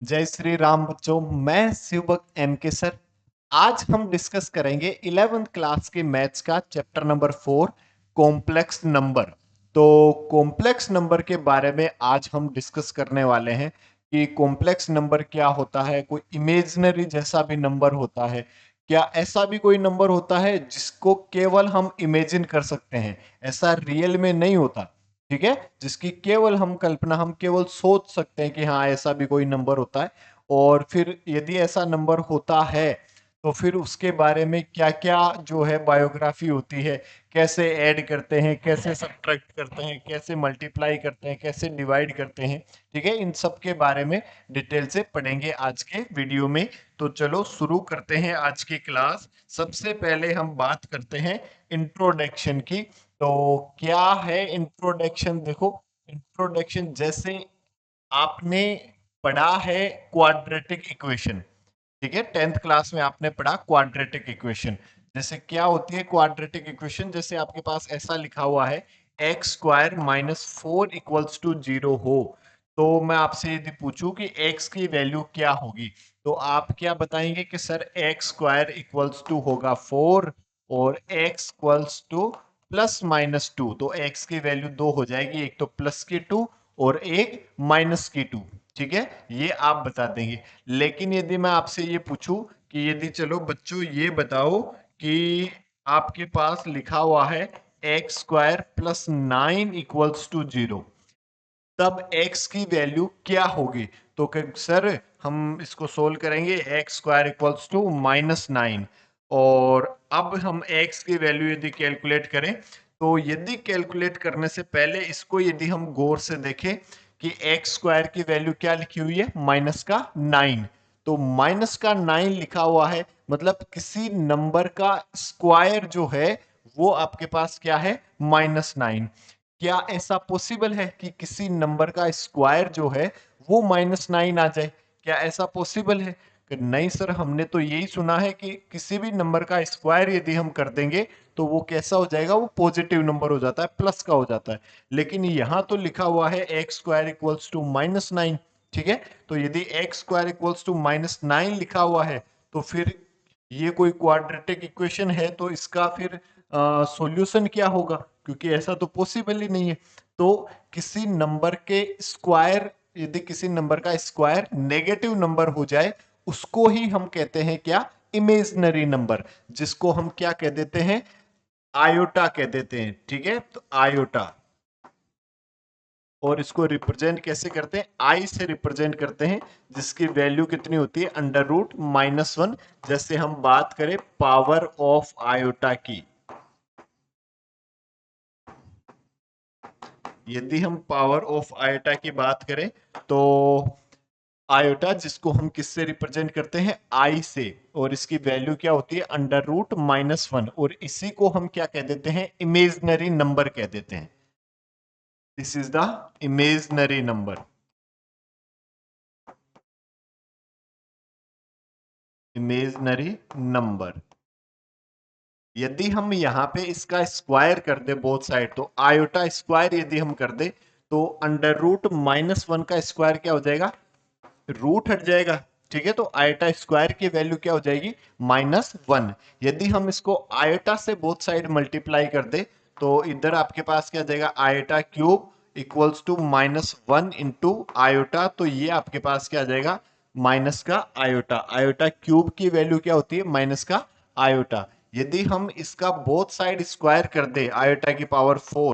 जय श्री राम बच्चों। मैं शिवभक्त एम के सर। आज हम डिस्कस करेंगे 11th क्लास के मैथ्स का चैप्टर नंबर 4, कॉम्प्लेक्स नंबर। तो कॉम्प्लेक्स नंबर के बारे में आज हम डिस्कस करने वाले हैं कि कॉम्प्लेक्स नंबर क्या होता है। कोई इमेजिनरी जैसा भी नंबर होता है क्या? ऐसा भी कोई नंबर होता है जिसको केवल हम इमेजिन कर सकते हैं, ऐसा रियल में नहीं होता। ठीक है, जिसकी केवल हम कल्पना, हम केवल सोच सकते हैं कि हाँ ऐसा भी कोई नंबर होता है। और फिर यदि ऐसा नंबर होता है तो फिर उसके बारे में क्या क्या जो है बायोग्राफी होती है, कैसे ऐड करते हैं, कैसे सब्ट्रैक्ट करते हैं, कैसे मल्टीप्लाई करते हैं, कैसे डिवाइड करते हैं। ठीक है, इन सब के बारे में डिटेल से पढ़ेंगे आज के वीडियो में। तो चलो शुरू करते हैं आज की क्लास। सबसे पहले हम बात करते हैं इंट्रोडक्शन की। तो क्या है इंट्रोडक्शन? देखो, इंट्रोडक्शन जैसे आपने पढ़ा है क्वाड्रेटिक इक्वेशन। ठीक है, 10th क्लास में आपने पढ़ा क्वाड्रेटिक इक्वेशन। जैसे क्या होती है क्वाड्रेटिक इक्वेशन? जैसे आपके पास ऐसा लिखा हुआ है एक्स स्क्वायर माइनस 4 = 0 हो, तो मैं आपसे यदि पूछूं कि एक्स की वैल्यू क्या होगी, तो आप क्या बताएंगे कि sir X square equals to होगा 4 और X equals to plus minus 2। तो एक्स की वैल्यू 2 हो जाएगी, एक तो प्लस की 2 और एक माइनस की 2। ठीक है, ये आप बता देंगे। लेकिन यदि मैं आपसे ये पूछूं कि यदि, चलो बच्चों ये बताओ कि आपके पास लिखा हुआ है एक्स स्क्वायर प्लस 9 = 0, तब x की वैल्यू क्या होगी? तो सर हम इसको सोल्व करेंगे, एक्स स्क्वायर इक्वल्स टू -9। और अब हम x की वैल्यू यदि कैलकुलेट करें, तो यदि कैलकुलेट करने से पहले इसको यदि हम गौर से देखें कि एक्स स्क्वायर की वैल्यू क्या लिखी हुई है, -9। तो -9 लिखा हुआ है, मतलब किसी नंबर का स्क्वायर जो है वो आपके पास क्या है, -9। क्या ऐसा पॉसिबल है कि किसी नंबर का स्क्वायर जो है वो -9 आ जाए? क्या ऐसा पॉसिबल है? कि नहीं सर, हमने तो यही सुना है कि किसी भी नंबर का स्क्वायर यदि हम कर देंगे तो वो कैसा हो जाएगा, वो पॉजिटिव नंबर हो जाता है, प्लस का हो जाता है। लेकिन यहां तो लिखा हुआ है एक्स स्क्वायर इक्वल्स टू -9। ठीक है, तो यदि एक्स स्क्वायर इक्वल्स टू -9 लिखा हुआ है तो फिर ये कोई क्वाड्रेटिक इक्वेशन है, तो इसका फिर सॉल्यूशन क्या होगा? क्योंकि ऐसा तो पॉसिबल ही नहीं है। तो किसी नंबर के स्क्वायर, यदि किसी नंबर का स्क्वायर नेगेटिव नंबर हो जाए, उसको ही हम कहते हैं क्या, इमेजिनरी नंबर, जिसको हम क्या कह देते हैं, आयोटा कह देते हैं। ठीक है, तो आयोटा। और इसको रिप्रेजेंट कैसे करते हैं? आई से रिप्रेजेंट करते हैं, जिसकी वैल्यू कितनी होती है, √-1। जैसे हम बात करें पावर ऑफ आयोटा की, यदि हम पावर ऑफ आयोटा की बात करें तो आयोटा जिसको हम किससे रिप्रेजेंट करते हैं, आई से, और इसकी वैल्यू क्या होती है, √-1। और इसी को हम क्या कह देते हैं, इमेजनरी नंबर कह देते हैं। This is the imaginary number, imaginary number. यदि हम यहाँ पे इसका स्क्वायर कर दे बोथ साइड, तो आयोटा स्क्वायर यदि हम कर दे तो √-1 का स्क्वायर क्या हो जाएगा, रूट हट जाएगा। ठीक है, तो आयोटा स्क्वायर की वैल्यू क्या हो जाएगी, -1। यदि हम इसको आयोटा से बोथ साइड मल्टीप्लाई कर दे तो इधर आपके पास क्या जाएगा, iota cube equals to -1 into iota. तो ये आपके पास क्या आ जाएगा, माइनस का आयोटा। आयोटा क्यूब की वैल्यू क्या होती है, माइनस का आयोटा। यदि हम इसका बोथ साइड स्क्वायर कर दे आयोटा की power 4,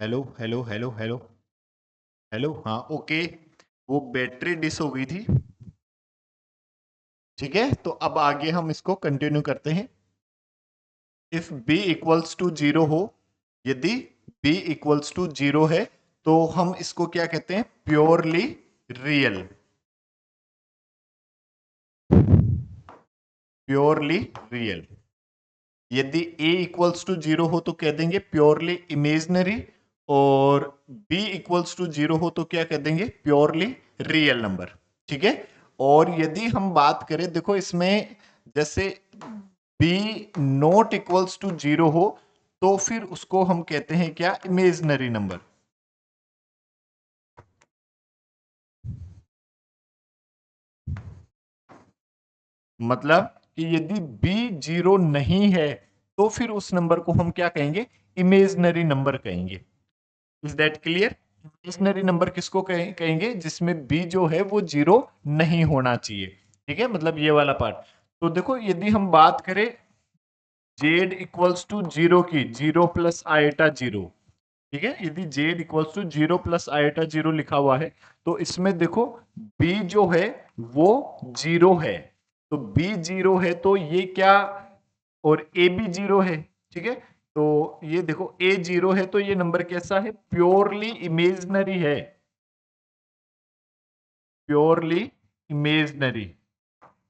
hello hello hello hello hello, हाँ ओके, वो बैटरी डिस हो गई थी। ठीक है, तो अब आगे हम इसको कंटिन्यू करते हैं। If b equals to zero हो, यदि b इक्वल्स टू जीरो है, तो हम इसको क्या कहते हैं, प्योरली रियल। Purely real. यदि a इक्वल्स टू जीरो हो तो कह देंगे प्योरली इमेजनरी, और b इक्वल्स टू जीरो हो तो क्या कह देंगे, प्योरली रियल नंबर। ठीक है, और यदि हम बात करें, देखो इसमें जैसे b not equals to zero हो, तो फिर उसको हम कहते हैं क्या, इमेजनरी नंबर। मतलब कि यदि b जीरो नहीं है, तो फिर उस नंबर को हम क्या कहेंगे, इमेजनरी नंबर कहेंगे। Is that clear? Imaginary number किसको कहेंगे, जिसमें b जो है वो जीरो नहीं होना चाहिए। ठीक है, मतलब ये वाला पार्ट। तो देखो यदि हम बात करें z इक्वल्स टू जीरो की, जीरो प्लस आएटा जीरो। ठीक है, यदि z equals to zero plus iota zero लिखा हुआ है, तो इसमें देखो b जो है वो जीरो है, तो b जीरो है तो ये क्या, और a भी जीरो है। ठीक है, तो ये देखो a जीरो है तो ये नंबर कैसा है, प्योरली इमेजनरी है। Purely imaginary.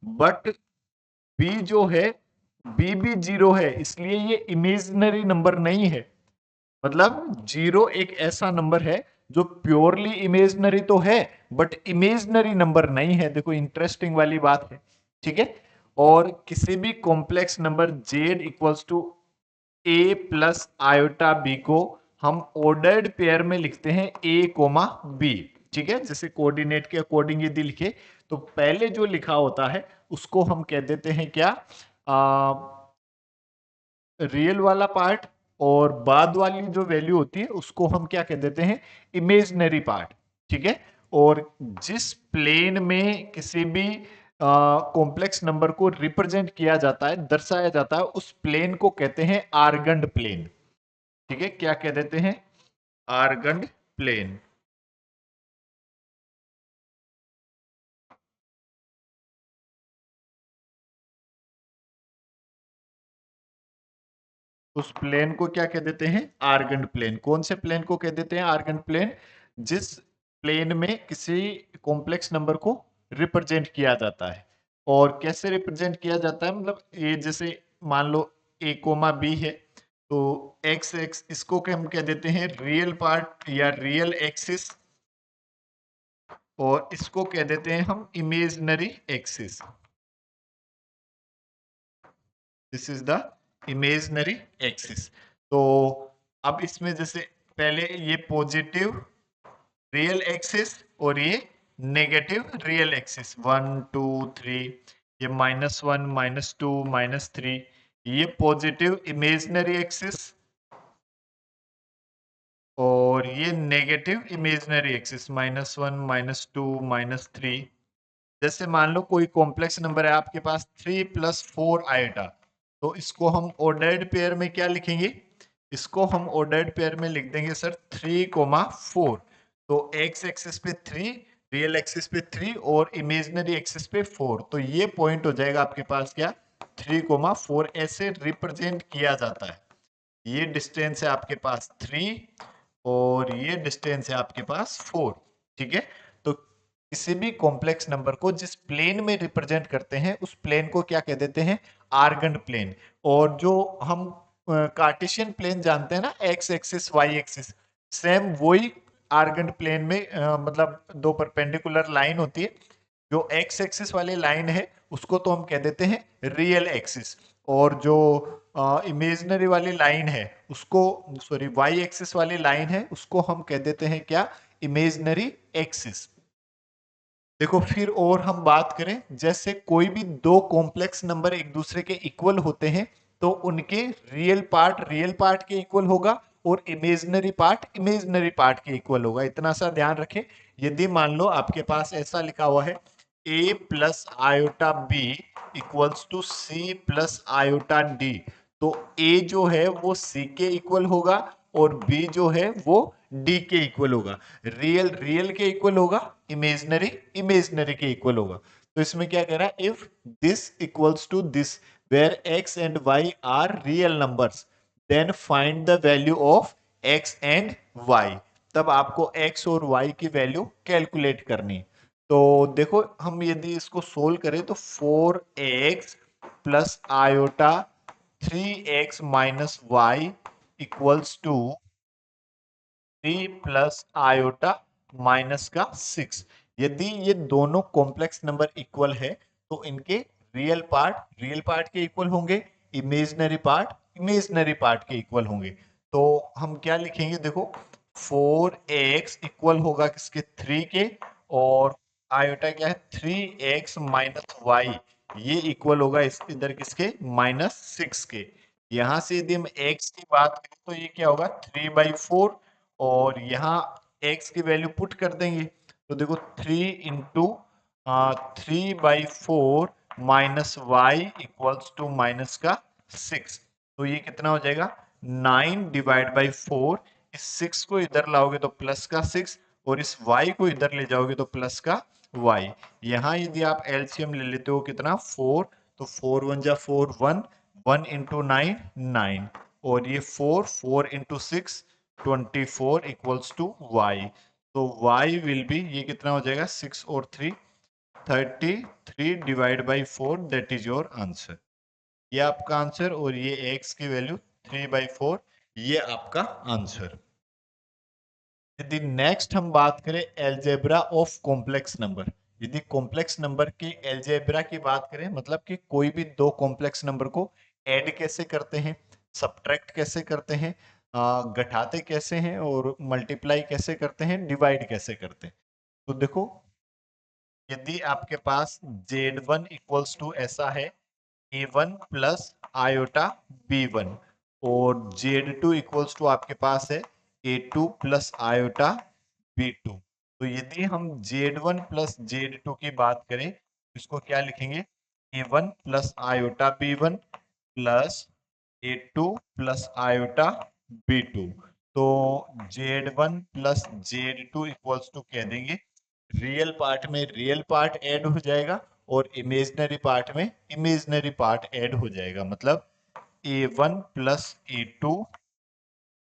बट b जो है, b भी जीरो है, इसलिए ये इमेजनरी नंबर नहीं है। मतलब जीरो एक ऐसा नंबर है जो प्योरली इमेजनरी तो है, बट इमेजनरी नंबर नहीं है। देखो इंटरेस्टिंग वाली बात है। ठीक है, और किसी भी complex number z equals to a plus iota b को हम ऑर्डर्ड पेयर में लिखते हैं a कोमा b। ठीक है, जैसे कोऑर्डिनेट के अकॉर्डिंग यदि लिखे, तो पहले जो लिखा होता है उसको हम कह देते हैं क्या, रियल वाला पार्ट, और बाद वाली जो वैल्यू होती है उसको हम क्या कह देते हैं, इमेजनरी पार्ट। ठीक है, और जिस प्लेन में किसी भी कॉम्प्लेक्स नंबर को रिप्रेजेंट किया जाता है, दर्शाया जाता है, उस प्लेन को कहते हैं आर्गंड प्लेन। ठीक है, क्या कह देते हैं, आर्गंड प्लेन। उस प्लेन को क्या कह देते हैं, आर्गन प्लेन। कौन से प्लेन को कह देते हैं आर्गन प्लेन, जिस प्लेन में किसी कॉम्प्लेक्स नंबर को रिप्रेजेंट किया जाता है। और कैसे रिप्रेजेंट किया जाता है, मतलब ये जैसे मान लो a कोमा b है, तो x x इसको हम कह देते हैं रियल पार्ट या रियल एक्सिस, और इसको कह देते हैं हम imaginary axis. This is the imaginary axis. तो अब इसमें जैसे पहले ये पॉजिटिव रियल एक्सिस और ये नेगेटिव रियल एक्सिस, 1 2 3, ये -1 -2 -3, ये पॉजिटिव इमेजनरी एक्सिस, और ये नेगेटिव इमेजनरी एक्सिस, -1 -2 -3। जैसे मान लो कोई कॉम्प्लेक्स नंबर है आपके पास 3 + 4 आएटा, तो इसको हम ऑर्डर्ड पेयर में क्या लिखेंगे, इसको हम ऑर्डर्ड पेयर में लिख देंगे सर 3 4। तो एक्स एक्सिस पे 3, रियल एक्सिस पे 3, और इमेजनरी एक्सिस पे 4, तो ये पॉइंट हो जाएगा आपके पास क्या, 3 4 ऐसे रिप्रेजेंट किया जाता है। ये डिस्टेंस है आपके पास 3, और ये डिस्टेंस है आपके पास 4। ठीक है, तो किसी भी कॉम्प्लेक्स नंबर को जिस प्लेन में रिप्रेजेंट करते हैं, उस प्लेन को क्या कह देते हैं, आर्गन प्लेन। और जो हम कार्टेशियन प्लेन जानते हैं ना, X axis Y axis, same वही आर्गन प्लेन में मतलब दो परपेंडिकुलर लाइन होती है। जो एक्स एक्सिस वाली लाइन है उसको तो हम कह देते हैं रियल एक्सिस, और जो इमेजनरी वाली लाइन है उसको, सॉरी वाई एक्सिस वाली लाइन है उसको हम कह देते हैं क्या, इमेजनरी एक्सिस। देखो फिर और हम बात करें, जैसे कोई भी दो कॉम्प्लेक्स नंबर एक दूसरे के इक्वल होते हैं, तो उनके रियल पार्ट के इक्वल होगा, और इमेजनरी पार्ट के इक्वल होगा। इतना सा ध्यान रखें। यदि मान लो आपके पास ऐसा लिखा हुआ है a plus iota b equals to c plus iota d, तो a जो है वो c के इक्वल होगा, और b जो है वो d के इक्वल होगा। रियल रियल के इक्वल होगा, इमेजनरी इमेजनरी के इक्वल होगा। तो इसमें क्या कह रहा है, if this equals to this where x and y are real numbers then find the value of x and y। तब आपको x और y की वैल्यू कैलकुलेट करनी है। तो देखो हम यदि इसको सोल्व करें तो 4x plus iota 3x minus y equals to 3 plus iota minus का 6। यदि ये दोनों कॉम्प्लेक्स नंबर इक्वल है तो इनके रियल पार्ट के इक्वल होंगे, इमेजनरी पार्ट इमेजनरी पार्ट के इक्वल होंगे। तो हम क्या लिखेंगे, देखो 4x इक्वल होगा किसके, 3 के, और आयोटा क्या है 3x माइनस वाई, ये इक्वल होगा इस इधर किसके, माइनस 6 के। यहां से यदि हम x की बात करें तो ये क्या होगा 3/4, और यहाँ x की वैल्यू पुट कर देंगे तो देखो 3 into 3/4 minus y equals to minus का 6। तो ये कितना हो जाएगा 9/4। इस 6 को इधर लाओगे तो प्लस का 6, और इस y को इधर ले जाओगे तो प्लस का y। यहाँ यदि आप एलसीएम ले लेते हो कितना 4, तो 4 1 जा 4 1, 1 इंटू 9 9, और ये 4 4 इंटू 6 24 इक्वल्स टू y। तो y विल बी, ये कितना हो जाएगा 6 और 3 33/4, दैट इज योर आंसर। ये आपका आंसर, और ये x की वैल्यू 3/4, ये आपका आंसर। यदि नेक्स्ट हम बात करें एलजेब्रा ऑफ कॉम्प्लेक्स नंबर, यदि कॉम्प्लेक्स नंबर की एलजेब्रा की बात करें, मतलब कि कोई भी दो कॉम्प्लेक्स नंबर को ऐड कैसे करते हैं, सब्ट्रैक्ट कैसे करते हैं, घटाते कैसे हैं, और मल्टीप्लाई कैसे करते हैं, डिवाइड कैसे करते हैं। तो देखो यदि आपके पास z1 इक्वल्स टू ऐसा है a1 प्लस आयोटा b1, और z2 इक्वल्स टू आपके पास है a2 प्लस आयोटा b2। तो यदि हम z1 प्लस z2 की बात करें, इसको क्या लिखेंगे, a1 plus iota b1 plus a2 plus iota b2। तो z1 plus z2 equals to कह देंगे, रियल पार्ट में रियल पार्ट ऐड हो जाएगा और इमेजनरी पार्ट में इमेजनरी पार्ट ऐड हो जाएगा। मतलब a1 प्लस a2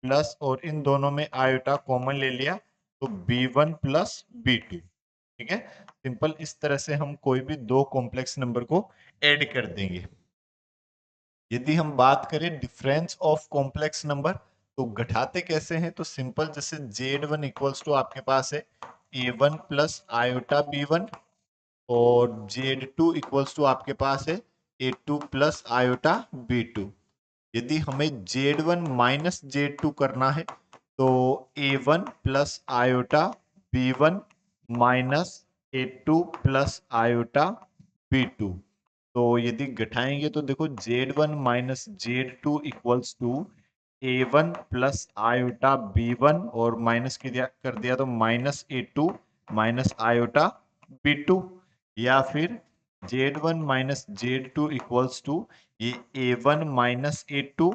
प्लस, और इन दोनों में आयोटा कॉमन ले लिया तो b1 प्लस b2। ठीक है, सिंपल इस तरह से हम कोई भी दो कॉम्प्लेक्स नंबर को ऐड कर देंगे। यदि हम बात करें डिफरेंस ऑफ कॉम्प्लेक्स नंबर, तो घटाते कैसे हैं, तो सिंपल, जैसे z1 इक्वल्स टू आपके पास है a1 प्लस आयोटा b1, और z2 इक्वल्स टू आपके पास है a2 प्लस आयोटा b2। यदि हमें z1 माइनस z2 करना है तो a1 plus iota b1 minus a2 plus iota b2। तो यदि घटाएंगे तो देखो z1 minus z2 equals to a1 plus iota b1, और माइनस कर दिया तो minus a2 minus iota b2, या फिर z1 minus z2 equals to ये a1 माइनस a2,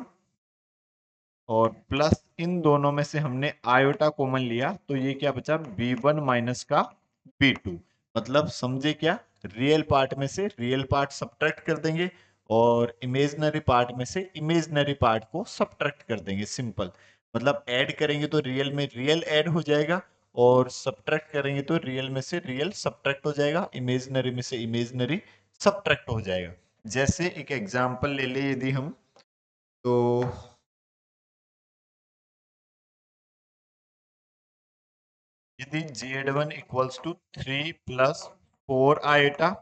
और प्लस इन दोनों में से हमने आयोटा कॉमन लिया तो ये क्या बचा b1 माइनस का b2। मतलब समझे क्या, रियल पार्ट में से रियल पार्ट सब्ट्रैक्ट कर देंगे, और इमेजनरी पार्ट में से इमेजनरी पार्ट को सब्ट्रैक्ट कर देंगे। सिंपल, मतलब ऐड करेंगे तो रियल में रियल ऐड हो जाएगा, और सब्ट्रैक्ट करेंगे तो रियल में से रियल सब्ट्रैक्ट हो जाएगा, इमेजनरी में से इमेजनरी सब्ट्रैक्ट हो जाएगा। जैसे एक एग्जांपल ले ले यदि हम, तो यदि z1 equals to 3 plus 4 iota,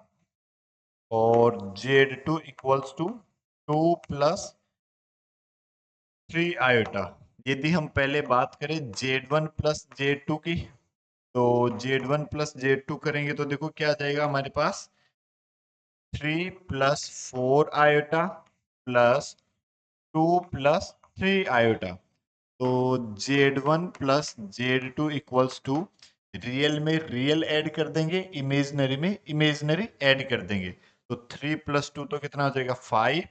और z2 equals to 2 plus 3 iota. यदि हम पहले बात करें z1 प्लस z2 की, तो z1 प्लस z2 करेंगे तो देखो क्या आ जाएगा हमारे पास 3 plus 4 iota plus 2 plus 3 iota. तो z1 plus z2 equals to, real में रियल ऐड कर देंगे, इमेजनरी में इमेजनरी ऐड कर देंगे। तो 3 प्लस 2 तो कितना हो जाएगा 5,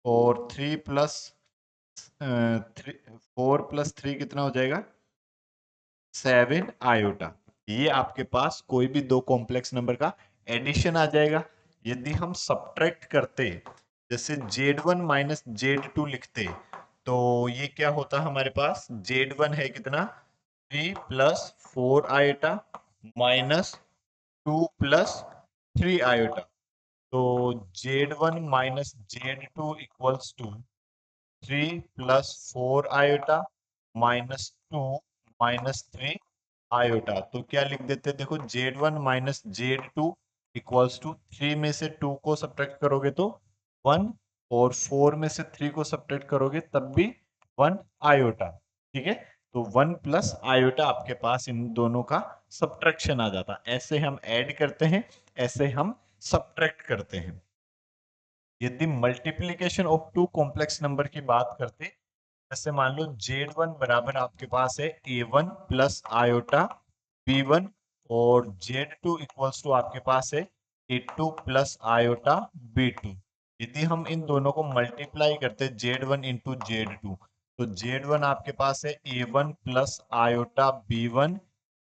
और 3 प्लस 4 प्लस 3 कितना हो जाएगा? 7 आयोटा। ये आपके पास कोई भी दो कॉम्प्लेक्स नंबर का एडिशन आ जाएगा। यदि हम सब्ट्रैक्ट करते, जैसे Z1 माइनस Z2 लिखते, तो ये क्या होता हमारे पास? Z1 है कितना? 3 plus 4 iota minus 2 plus 3 iota. तो Z1 minus Z2 equals to 3 plus 4 iota minus 2 minus 3 iota. तो क्या लिख देते हैं? देखो, Z1 minus Z2 equals to 3 में से 2 को सब्ट्रैक्ट करोगे तो 1, और 4 में से 3 को सब्ट्रैक्ट करोगे तब भी 1 आयोटा। ठीक है, तो 1 प्लस आयोटा आपके पास इन दोनों का सब्ट्रैक्शन आ जाता। ऐसे हम ऐड करते हैं, ऐसे हम सब्ट्रैक्ट करते हैं। यदि multiplication of two complex number की बात करते, जैसे मान लो Z1 बराबर आपके पास है A1 प्लस आयोटा B1, और Z2 इक्वल्स टू आपके पास है A2 प्लस आयोटा B2। यदि हम इन दोनों को मल्टीप्लाई करते Z1 इंटू Z2, तो Z1 आपके पास है A1 plus iota B1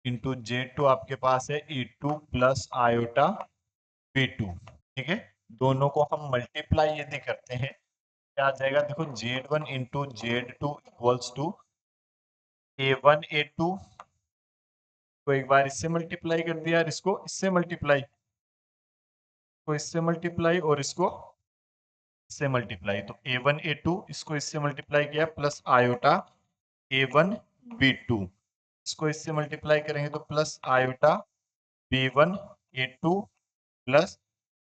into Z2 आपके पास है A2 प्लस आयोटा B2। ठीक है, दोनों को हम मल्टीप्लाई यदि करते हैं, क्या आ जाएगा? देखो, Z1 into Z2 equals to A1 A2 को एक बार इससे मल्टीप्लाई कर दिया, और इसको इससे मल्टीप्लाई, को इससे मल्टीप्लाई, और इसको इससे मल्टीप्लाई। तो A1 A2 इसको इससे मल्टीप्लाई किया, प्लस आयोटा A1 B2, इसको इससे मल्टीप्लाई करेंगे तो plus iota B1 A2, plus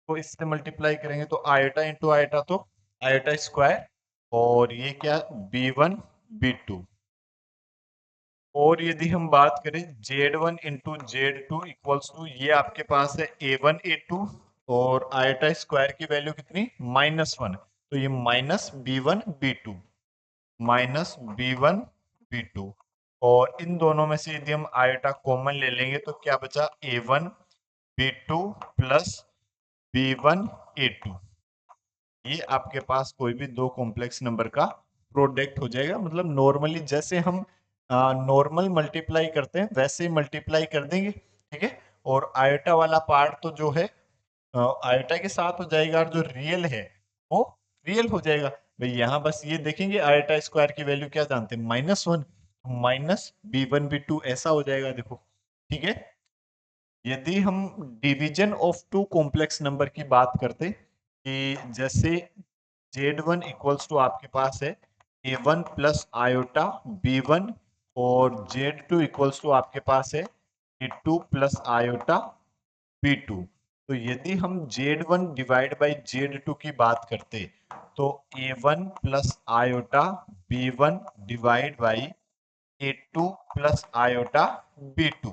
को इससे मल्टीप्लाई करेंगे तो आयोटा इंटू आयोटा, तो आयोटा स्क्वायर, और ये क्या? B1 B2। और यदि हम बात करें Z1 into Z2 equals to, ये आपके पास है A1 A2, और आयोटा स्क्वायर की वैल्यू कितनी? -1, तो ये minus B1 B2, minus B1 B2। और इन दोनों में से यदि हम आयोटा कॉमन ले लेंगे तो क्या बचा? A1 B2 plus B1 A2। ये आपके पास कोई भी दो कॉम्प्लेक्स नंबर का प्रोडक्ट हो जाएगा। मतलब नॉर्मली जैसे हम नॉर्मल मल्टीप्लाई करते हैं वैसे ही मल्टीप्लाई कर देंगे। ठीक है, और आयोटा वाला पार्ट तो जो है आयोटा के साथ हो जाएगा, और जो रियल है वो रियल हो जाएगा। भाई यहाँ बस ये देखेंगे, आयोटा स्क्वायर की वैल्यू क्या जानते हैं? -1, माइनस B1 B2 ऐसा हो जाएगा। देखो, ठीक है। यदि हम division of two complex number की बात करते, कि जैसे Z1 इक्वल्स टू आपके पास है A1 प्लस आयोटा B1, और Z2 इक्वल्स टू आपके पास है A2 प्लस आयोटा B2। तो यदि हम Z1 डिवाइड बाई Z2 की बात करते, तो A1 plus iota B1 divide by A2 plus iota B2।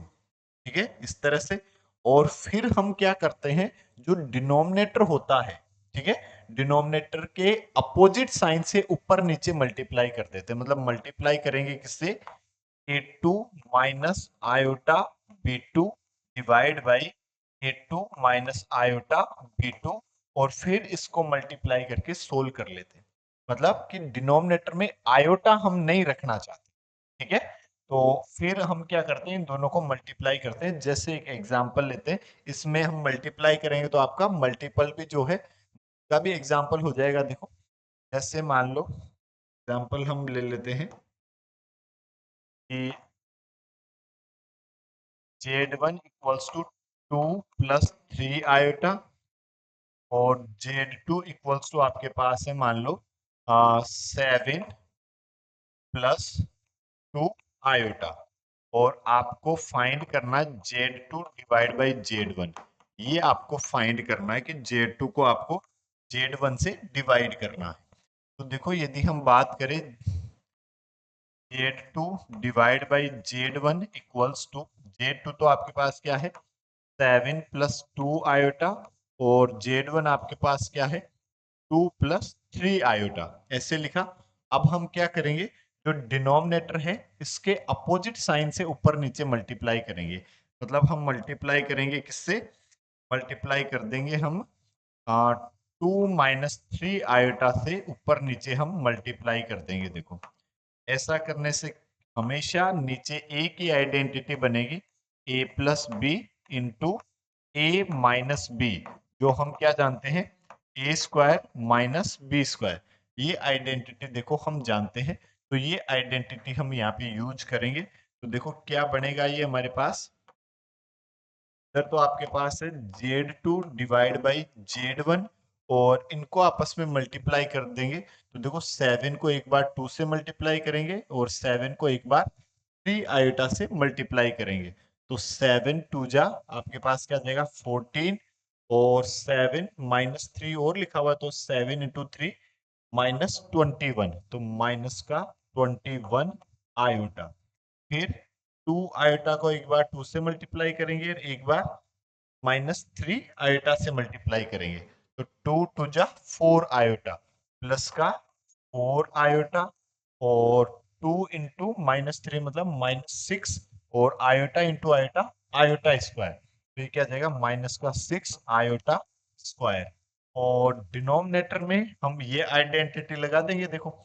ठीक है, इस तरह से। और फिर हम क्या करते हैं, जो डिनोमिनेटर होता है, ठीक है, डिनोमिनेटर के अपोजिट साइन से ऊपर नीचे मल्टीप्लाई कर देते हैं। मतलब मल्टीप्लाई करेंगे किससे? A2 minus iota B2 divide by A2 minus iota B2, और फिर इसको मल्टीप्लाई करके सोल्व कर लेते हैं। मतलब कि डिनोमिनेटर में आयोटा हम नहीं रखना चाहते। ठीक है, तो फिर हम क्या करते हैं, इन दोनों को मल्टीप्लाई करते हैं। जैसे एक एग्जांपल लेते हैं, इसमें हम मल्टीप्लाई करेंगे तो आपका मल्टीपल भी जो है का भी एग्जांपल हो जाएगा। देखो, जैसे मान लो एग्जांपल हम ले लेते हैं कि Z1 equals to 2 plus 3 iota, और Z2 इक्वल्स टू आपके पास है मान लो 7 प्लस 2 आयोटा। और आपको फाइंड करना है Z2 डिवाइड बाई Z1। ये आपको फाइंड करना है कि Z2 को आपको Z1 से डिवाइड करना है। तो देखो, यदि हम बात करें Z2 divide by Z1 equals to, Z2 तो आपके पास क्या है? 7 प्लस 2 आयोटा, और Z1 आपके पास क्या है? 2 प्लस 3 आयोटा, ऐसे लिखा। अब हम क्या करेंगे, जो डिनोमिनेटर है इसके अपोजिट साइन से ऊपर नीचे मल्टीप्लाई करेंगे। मतलब हम मल्टीप्लाई करेंगे किससे? मल्टीप्लाई कर देंगे हम 2 - 3 आयोटा से ऊपर नीचे हम मल्टीप्लाई कर देंगे। देखो ऐसा करने से हमेशा नीचे ए की आइडेंटिटी बनेगी, ए plus b into a minus B, जो हम क्या जानते हैं, ए स्क्वायर माइनस बी स्क्वायर। ये आइडेंटिटी देखो हम जानते हैं, तो ये आइडेंटिटी हम यहाँ पे यूज करेंगे। तो देखो क्या बनेगा ये हमारे पास, इधर तो आपके पास है Z2 डिवाइड बाई Z1, और इनको आपस में मल्टीप्लाई कर देंगे। तो देखो 7 को एक बार 2 से मल्टीप्लाई करेंगे और 7 को एक बार 3 आयोटा से मल्टीप्लाई करेंगे। तो 7 2 जा आपके पास क्या जाएगा 14, और 7 - 3 और लिखा हुआ है, तो 7 × 3 -21, तो माइनस का 21 आयोटा। फिर 2 आयोटा को एक बार 2 से मल्टीप्लाई करेंगे और एक बार -3 आयोटा से मल्टीप्लाई करेंगे। तो 2 2 जा 4 आयोटा प्लस का 4 आयोटा, और 2 × -3 मतलब -6, और iota into iota iota square, तो ये क्या जाएगा -6 आयोटा स्क्वायर। और डिनोमिनेटर में हम ये आइडेंटिटी लगा देंगे। देखो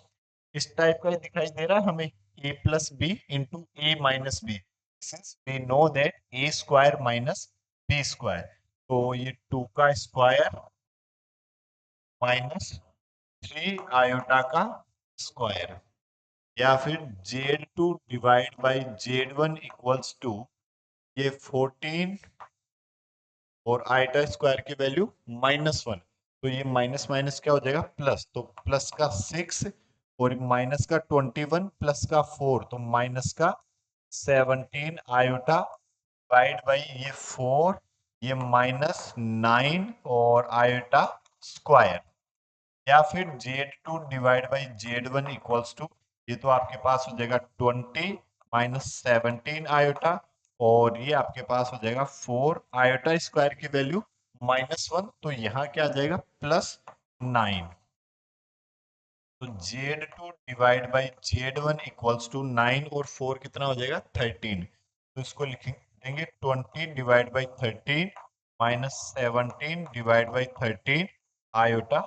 इस टाइप का दिखाई दे रहा है हमें, a plus b into a minus b, since we know that a square minus B square, तो ये 2 का स्क्वायर -3 आयोटा का स्क्वायर, या फिर Z2 divide by Z1 equals to, ये 14 और आयोटा स्क्वायर की वैल्यू -1, तो ये माइनस माइनस क्या हो जाएगा प्लस, तो प्लस का 6 और माइनस का 21 प्लस का 4, तो माइनस का 17 आयोटा डिवाइड बाई ये 4, ये -9 और आयोटा स्क्वायर, या फिर Z2 divide by Z1 equals to, ये तो आपके पास हो जाएगा 20 -17 आयोटा, और ये आपके पास हो जाएगा 4 आयोटा स्क्वायर की वैल्यू -1, तो यहाँ क्या आ जाएगा +9। तो Z2 divide by Z1 equals to 9 और 4 कितना हो जाएगा 13, तो इसको लिखेंगे 20 divide by 13 -17 divide by 13 iota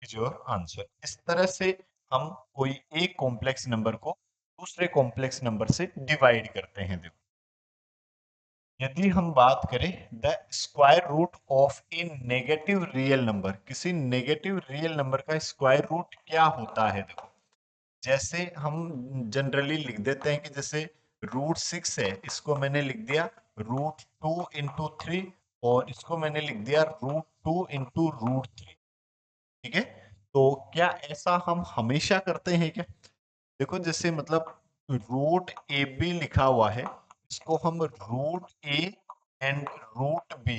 is your answer. इस तरह से हम कोई एक कॉम्प्लेक्स नंबर को दूसरे कॉम्प्लेक्स नंबर से डिवाइड करते हैं। देखो यदि हम बात करें the square root of a negative real number, किसी नेगेटिव रियल नंबर का स्क्वायर रूट क्या होता है। देखो जैसे हम जनरली लिख देते हैं कि जैसे √6 है, इसको मैंने लिख दिया √2 × 3, और इसको मैंने लिख दिया √2 × √3। ठीक है, तो क्या ऐसा हम हमेशा करते हैं क्या। देखो जैसे मतलब √AB लिखा हुआ है, इसको हम √A एंड √B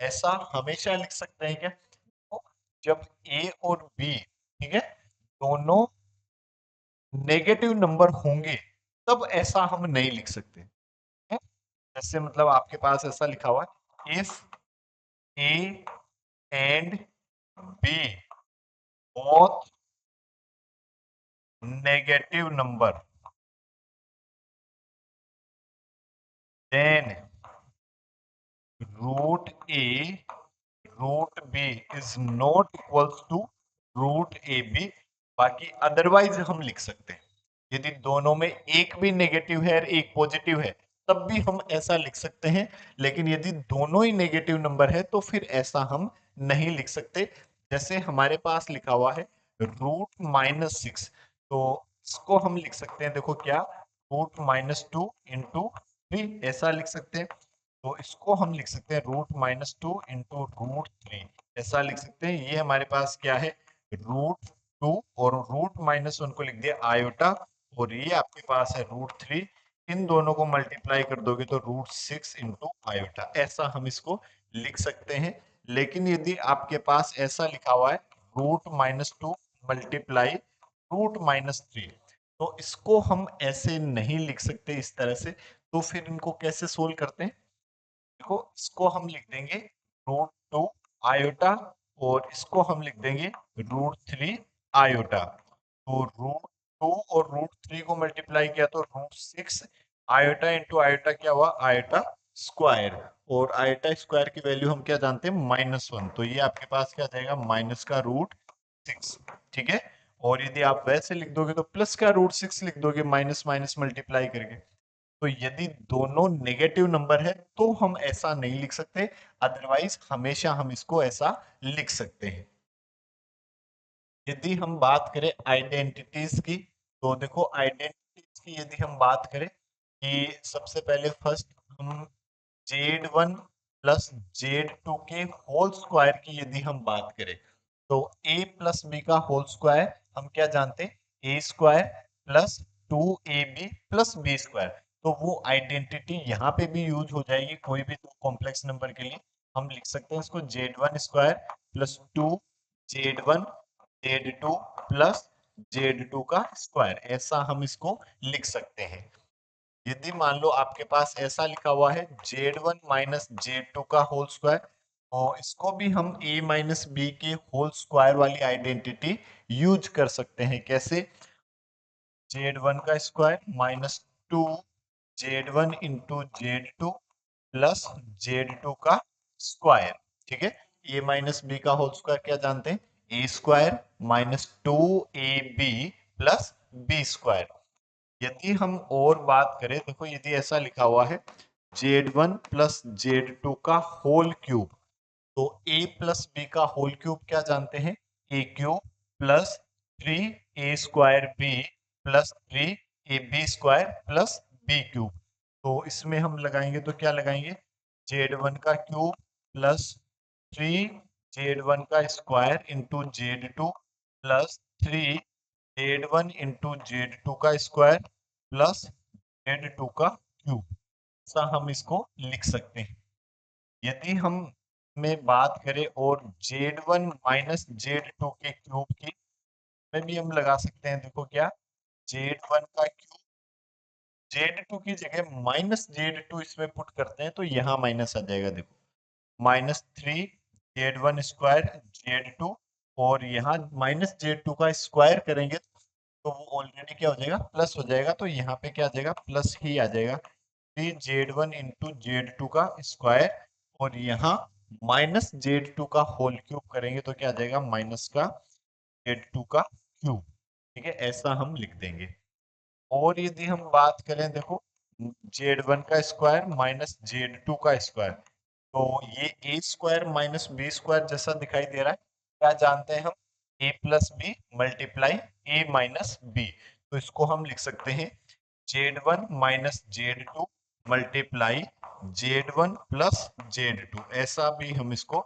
ऐसा हमेशा लिख सकते हैं क्या। तो जब A और B, ठीक है, दोनों नेगेटिव नंबर होंगे तब ऐसा हम नहीं लिख सकते हैं? जैसे मतलब आपके पास ऐसा लिखा हुआ है, if A and B both negative number, then √A √B is not equals to √AB। बाकी अदरवाइज हम लिख सकते हैं, यदि दोनों में एक भी नेगेटिव है और एक पॉजिटिव है तब भी हम ऐसा लिख सकते हैं, लेकिन यदि दोनों ही नेगेटिव नंबर है तो फिर ऐसा हम नहीं लिख सकते। जैसे हमारे पास लिखा हुआ है √-6, तो इसको हम लिख सकते हैं, देखो क्या √-2 × 3 ऐसा लिख सकते हैं। तो इसको हम लिख सकते हैं √-2 × √3 ऐसा लिख सकते हैं। ये हमारे पास क्या है √2, और √-1 को लिख दिया आयोटा, और ये आपके पास है √3, इन दोनों को मल्टीप्लाई कर दोगे तो √6 × आयोटा, ऐसा हम इसको लिख सकते हैं। लेकिन यदि आपके पास ऐसा लिखा हुआ है √-2 मल्टीप्लाई √-3, तो इसको हम ऐसे नहीं लिख सकते इस तरह से। तो फिर इनको कैसे सोल्व करते हैं, देखो इसको हम लिख देंगे √2 आयोटा, और इसको हम लिख देंगे √3 आयोटा। तो √2 और √3 को मल्टीप्लाई किया तो √6 आयोटा इंटू आयोटा क्या हुआ आयोटा स्क्वायर, और आयोटा स्क्वायर की वैल्यू हम क्या जानते हैं, -1, तो ये आपके पास क्या जाएगा, माइनस का रूट 6। ठीक है, और यदि आप वैसे लिख दोगे तो प्लस का रूट 6 लिख दोगे, माइनस माइनस मल्टीप्लाई करके। तो यदि दोनों नेगेटिव नंबर है तो हम ऐसा नहीं लिख सकते, अदरवाइज हमेशा हम इसको ऐसा लिख सकते हैं। यदि हम बात करें आइडेंटिटीज की, तो देखो आइडेंटिटीज की यदि हम बात करें कि सबसे पहले फर्स्ट हम Z1 प्लस Z2 के होल स्क्वायर की यदि हम बात करें, तो a प्लस बी का होल स्क्वायर हम क्या जानते हैं, ए square plus 2ab plus B square. तो वो आइडेंटिटी यहाँ पे भी यूज हो जाएगी, कोई भी दो कॉम्प्लेक्स नंबर के लिए हम लिख सकते हैं इसको Z1 square plus 2Z1 Z2 plus Z2 का स्क्वायर, ऐसा हम इसको लिख सकते हैं। यदि मान लो आपके पास ऐसा लिखा हुआ है Z1 माइनस Z2 का होल स्क्वायर, और इसको भी हम a माइनस बी के होल स्क्वायर वाली आइडेंटिटी यूज कर सकते हैं। कैसे, Z1 का square minus 2Z1 into Z2 plus Z2 का स्क्वायर। ठीक है, a माइनस बी का होल स्क्वायर क्या जानते हैं, ए square minus 2ab plus B square. यदि हम और बात करें, देखो यदि ऐसा लिखा हुआ है Z1 प्लस Z2 का होल क्यूब, तो a प्लस बी का होल क्यूब क्या जानते हैं, A cube plus 3a² B plus 3ab square plus B cube. तो इसमें हम लगाएंगे तो क्या लगाएंगे, Z1 का क्यूब प्लस 3Z1 का square into Z2 plus 3Z1 into Z2 का स्क्वायर प्लस Z2 का क्यूब, ऐसा हम इसको लिख सकते हैं। यदि हम में बात करें और Z1 माइनस Z2 के क्यूब की, में भी हम लगा सकते हैं। देखो क्या, Z1 का क्यूब Z2 की जगह माइनस Z2 इसमें पुट करते हैं तो यहाँ माइनस आ जाएगा। देखो -3Z1 स्क्वायर Z2, और यहाँ -Z2 का स्क्वायर करेंगे तो वो ऑलरेडी क्या हो जाएगा, प्लस हो जाएगा, तो यहाँ पे क्या आ जाएगा, प्लस ही आ जाएगा। 3Z1 इंटू Z2 का स्क्वायर, और यहाँ -Z2 का होल क्यूब करेंगे तो क्या आ जाएगा, माइनस का Z2 का क्यूब। ठीक है, ऐसा हम लिख देंगे। और यदि हम बात करें, देखो Z1 का स्क्वायर माइनस Z2 का स्क्वायर, तो ये ए स्क्वायर माइनस बी स्क्वायर जैसा दिखाई दे रहा है। क्या जानते हैं हम, ए प्लस बी मल्टीप्लाई ए माइनस बी, तो इसको हम लिख सकते हैं Z1 minus Z2 multiply Z1 plus Z2, ऐसा भी हम इसको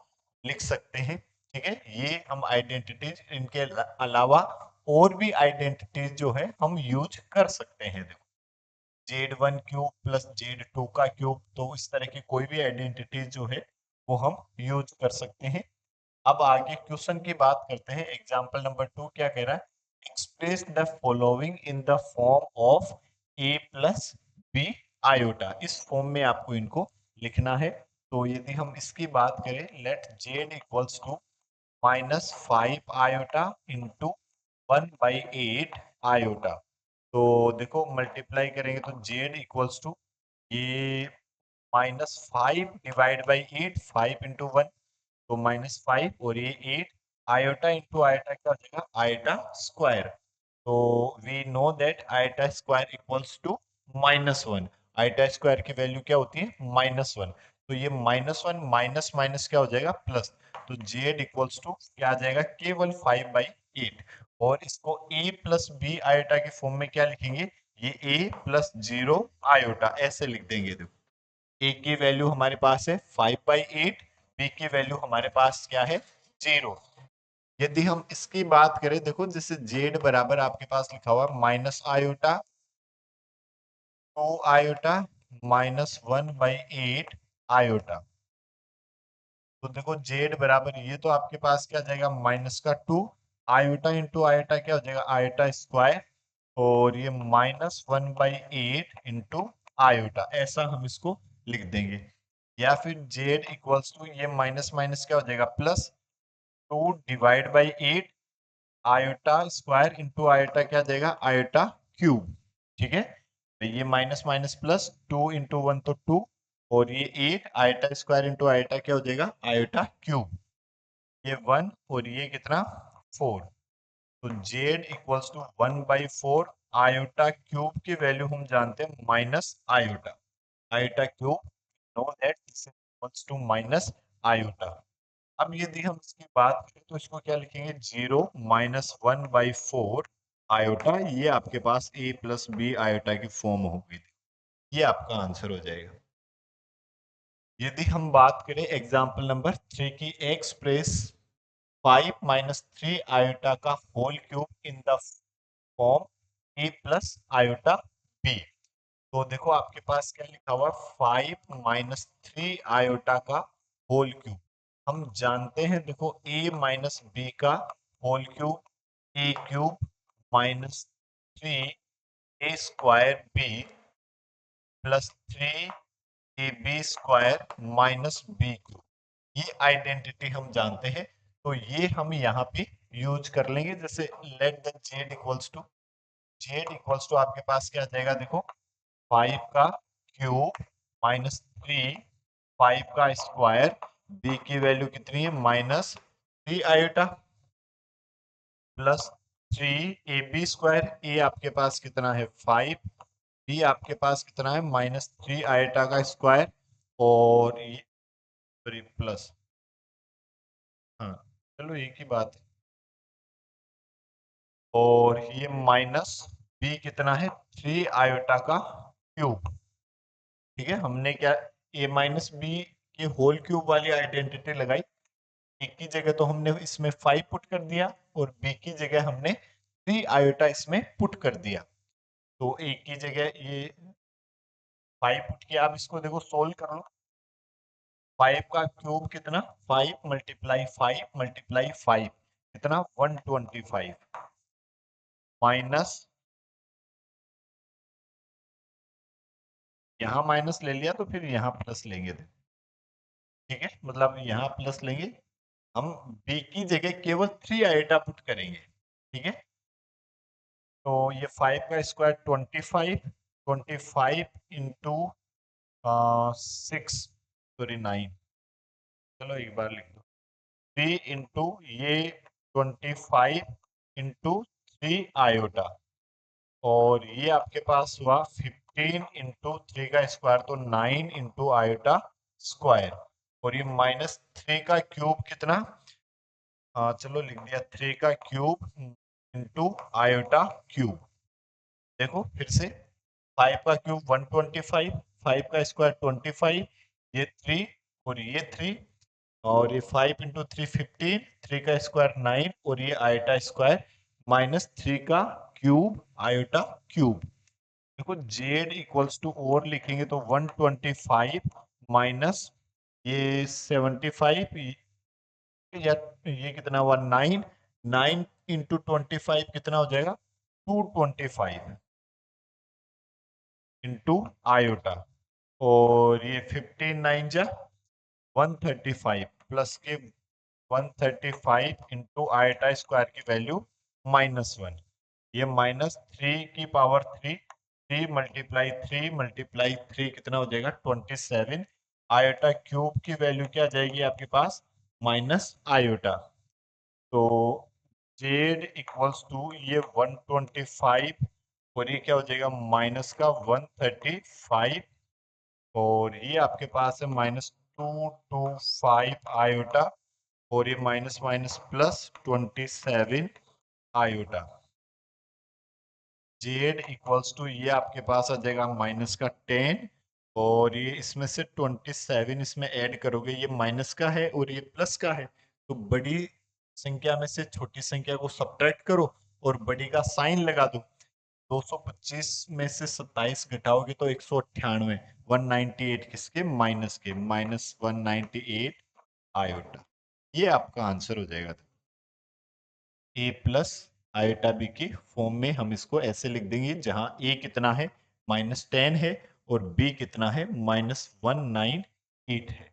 लिख सकते हैं। ठीक है, ये हम आइडेंटिटीज, इनके अलावा और भी आइडेंटिटीज जो है हम यूज कर सकते हैं। देखो Z1 क्यूब प्लस Z2 का क्यूब, तो इस तरह की कोई भी आइडेंटिटीज जो है वो हम यूज कर सकते हैं। अब आगे क्वेश्चन की बात करते हैं। एग्जांपल नंबर 2 क्या कह रहा है, express the following in the form of a plus b iota. इस फॉर्म में आपको इनको लिखना है। तो यदि हम इसकी बात करें, let z equals to -5 iota into 1/8 iota. तो देखो मल्टीप्लाई करेंगे तो z इक्वल्स टू ये -5 डिवाइड बाई 8, 5 इंटू 1, तो -5, और ये 8 आयोटा इंटू आयोटा क्या हो जाएगा, आयोटा स्क्वायर। तो we know that iota square equals to -1। Iota square की वैल्यू क्या होती है, -1। तो ये -1 माइनस माइनस क्या हो जाएगा, प्लस। तो z इक्वल्स टू क्या आ जाएगा, केवल 5/8। और इसको a प्लस बी आयोटा के फॉर्म में क्या लिखेंगे, ये a प्लस 0 आयोटा ऐसे लिख देंगे। देखो a की वैल्यू हमारे पास है 5/8, b की वैल्यू हमारे पास क्या है, 0। यदि हम इसकी बात करें, देखो जैसे z बराबर आपके पास लिखा हुआ माइनस आयोटा 2 आयोटा -1/8 आयोटा, तो देखो z बराबर, ये तो आपके पास क्या जाएगा, माइनस का 2 आयोटा इंटू आयोटा क्या हो जाएगा, आयोटा स्क्वायर, और ये -1/8 इंटू आयोटा, ऐसा हम इसको लिख देंगे। या फिर z इक्वल्स टू ये माइनस माइनस क्या हो जाएगा, plus 2 divide by 8 iota square into iota क्या जाएगा, आयोटा क्यूब। ठीक है, तो ये माइनस माइनस प्लस 2 इंटू 1 तो 2, और ये 8 आयोटा स्क्वायर इंटू आयोटा क्या हो जाएगा, आयोटा क्यूब। ये 1 और ये कितना 4। तो z equals to 1/4 iota cube की वैल्यू हम जानते हैं minus iota. Iota cube know that this equals to minus iota. अब यदि हम इसकी बात करें तो इसको क्या लिखेंगे, 0 - 1/4 आयोटा। ये आपके पास a प्लस बी आयोटा की फॉर्म होगी। ये आपका आंसर हो जाएगा। यदि हम बात करें एग्जाम्पल नंबर 3 की, एक्सप्रेस 5 - 3 आयोटा का whole cube in the form a plus iota b। तो देखो आपके पास क्या लिखा हुआ, 5 - 3 आयोटा का होल क्यूब। हम जानते हैं देखो a माइनस बी का whole cube, a cube minus 3 a² b plus 3 ab² minus b cube. ये आइडेंटिटी हम जानते हैं, तो ये हम यहाँ पे यूज कर लेंगे। जैसे let the z equals to, z equals to आपके पास क्या आ जाएगा, देखो 5 का क्यूब माइनस 3 5 का स्क्वायर, बी की वैल्यू कितनी है -3 आयोटा प्लस 3 ab²। ए आपके पास कितना है 5, बी आपके पास कितना है -3 आयोटा का स्क्वायर, और ये सॉरी प्लस, हाँ चलो एक ही बात है। और ये माइनस बी कितना है 3 आयोटा का क्यूब। ठीक है, हमने क्या a माइनस बी के होल क्यूब वाली आइडेंटिटी लगाई। a की जगह तो हमने इसमें 5 पुट कर दिया, और b की जगह हमने 3 आयोटा इसमें पुट कर दिया। तो a की जगह ये 5 पुट किया। आप इसको देखो सोल्व कर लो। 5 का क्यूब कितना, 5 × 5 × 5 कितना 125, माइनस यहाँ माइनस ले लिया तो फिर यहाँ प्लस लेंगे। ठीक है, मतलब यहाँ प्लस लेंगे। हम b की जगह केवल 3 आयोटा पुट करेंगे। ठीक है, तो ये 5 का स्क्वायर 25, 25 इंटू 6 सॉरी 9, चलो एक बार लिख दो 3 इंटू ये 25 इंटू 3 आयोटा, और ये आपके पास हुआ 15 इंटू 3 का स्क्वायर, तो 9 इंटू आयोटा स्क्वायर, और ये -3 का क्यूब कितना, चलो लिख दिया 3 का क्यूब इंटू आयोटा क्यूब। देखो फिर से 5 का क्यूब 125, 5 का स्क्वायर 25, ये 3 और ये 3, और ये 5 इंटू 3 15, 3 का स्क्वायर 9, और ये आयोटा स्क्वायर -3 का क्यूब आयोटा क्यूब। देखो जेड इक्वल्स टू और लिखेंगे तो 125 माइनस ये 75, या ये कितना हुआ 9, 9 इंटू 25 कितना हो जाएगा 225 इंटू आयोटा, और ये 15 9 जा 135 प्लस के 135 इंटू आयोटा स्क्वायर की वैल्यू -1, ये -3 की पावर 3, 3 × 3 × 3 कितना हो जाएगा 27। आयोटा क्यूब की वैल्यू क्या आ जाएगी आपके पास -आयोटा। तो जेड इक्वल्स टू ये 125, और ये क्या हो जाएगा माइनस का 135, और ये आपके पास है -225 आयोटा, और ये minus minus plus 27 iota. Z equals to ये आपके पास आ जाएगा माइनस का 10, और ये इसमें से 27 इसमें ऐड करोगे, ये माइनस का है और ये प्लस का है, तो बड़ी संख्या में से छोटी संख्या को सब्ट्रैक्ट करो और बड़ी का साइन लगा दो। 225 में से 27 घटाओगे तो 198, 198 किसके माइनस के, -198 आयोटा। ये आपका आंसर हो जाएगा। ए प्लस आयोटा बी की फॉर्म में हम इसको ऐसे लिख देंगे, जहां ए कितना है -10 है और बी कितना है -198 है।